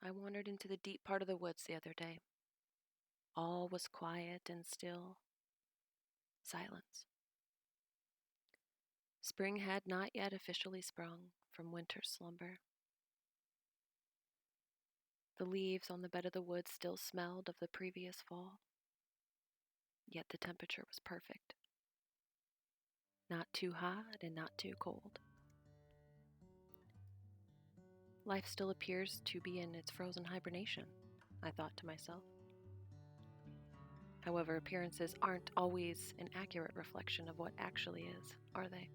I wandered into the deep part of the woods the other day. All was quiet and still. Silence. Spring had not yet officially sprung from winter's slumber. The leaves on the bed of the woods still smelled of the previous fall. Yet the temperature was perfect. Not too hot and not too cold. Life still appears to be in its frozen hibernation, I thought to myself. However, appearances aren't always an accurate reflection of what actually is, are they?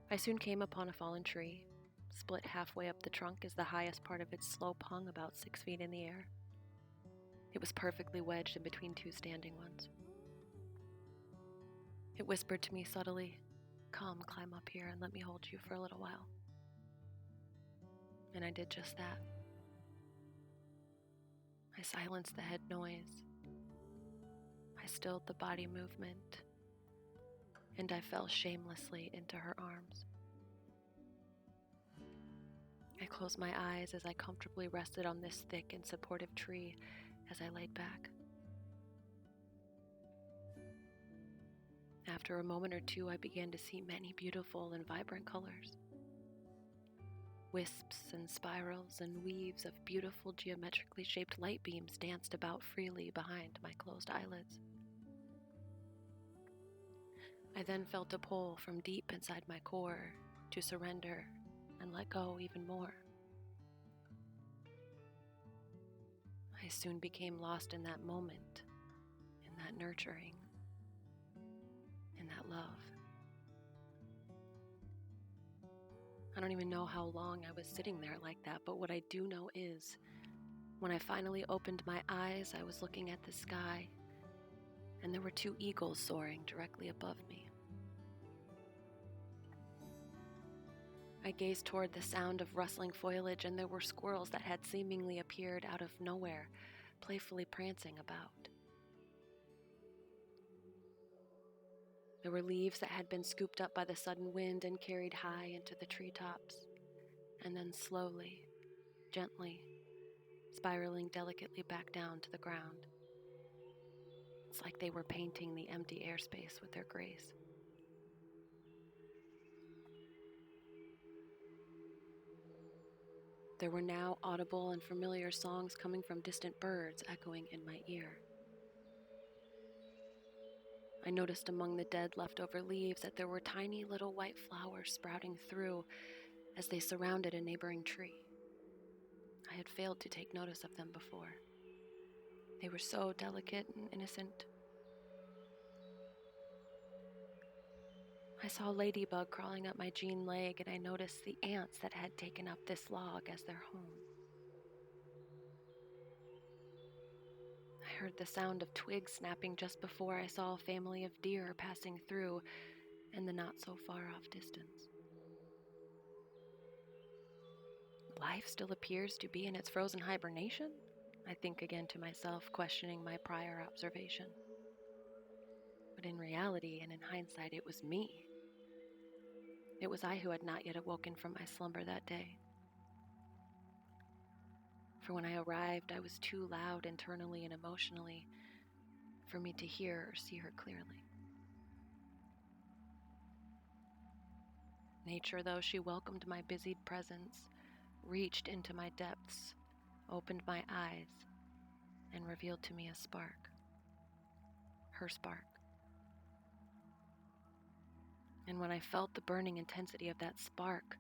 I soon came upon a fallen tree, split halfway up the trunk as the highest part of its slope hung about 6 feet in the air. It was perfectly wedged in between two standing ones. It whispered to me subtly, "Come, climb up here and let me hold you for a little while." And I did just that. I silenced the head noise. I stilled the body movement, and I fell shamelessly into her arms. I closed my eyes as I comfortably rested on this thick and supportive tree as I laid back. After a moment or two, I began to see many beautiful and vibrant colors. Wisps and spirals and weaves of beautiful geometrically shaped light beams danced about freely behind my closed eyelids. I then felt a pull from deep inside my core to surrender and let go even more. I soon became lost in that moment, in that nurturing, in that love. I don't even know how long I was sitting there like that, but what I do know is, when I finally opened my eyes, I was looking at the sky, and there were two eagles soaring directly above me. I gazed toward the sound of rustling foliage, and there were squirrels that had seemingly appeared out of nowhere, playfully prancing about. There were leaves that had been scooped up by the sudden wind and carried high into the treetops, and then slowly, gently, spiraling delicately back down to the ground. It's like they were painting the empty airspace with their grace. There were now audible and familiar songs coming from distant birds echoing in my ear. I noticed among the dead leftover leaves that there were tiny little white flowers sprouting through as they surrounded a neighboring tree. I had failed to take notice of them before. They were so delicate and innocent. I saw a ladybug crawling up my jean leg, and I noticed the ants that had taken up this log as their home. I heard the sound of twigs snapping just before I saw a family of deer passing through in the not-so-far-off distance. Life still appears to be in its frozen hibernation, I think again to myself, questioning my prior observation. But in reality and in hindsight, it was me. It was I who had not yet awoken from my slumber that day. For when I arrived, I was too loud internally and emotionally for me to hear or see her clearly. Nature, though she welcomed my busied presence, reached into my depths, opened my eyes, and revealed to me a spark. Her spark. And when I felt the burning intensity of that spark,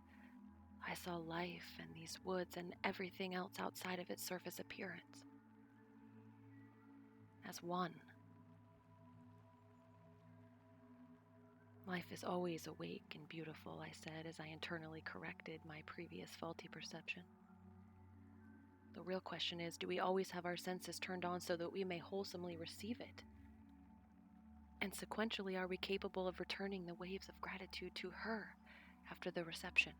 I saw life and these woods and everything else outside of its surface appearance as one. Life is always awake and beautiful, I said as I internally corrected my previous faulty perception. The real question is, do we always have our senses turned on so that we may wholesomely receive it? And sequentially, are we capable of returning the waves of gratitude to her after the reception?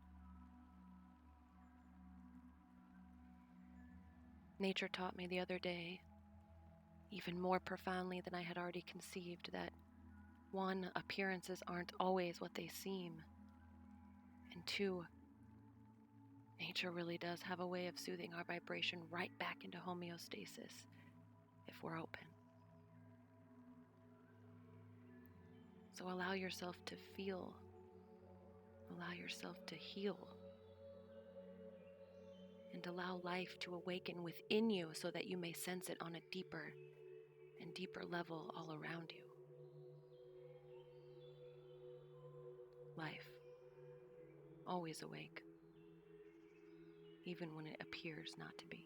Nature taught me the other day, even more profoundly than I had already conceived, that one, appearances aren't always what they seem, and two, Nature really does have a way of soothing our vibration right back into homeostasis if we're open. So allow yourself to feel, allow yourself to heal, and allow life to awaken within you so that you may sense it on a deeper and deeper level all around you. Life, always awake, even when it appears not to be.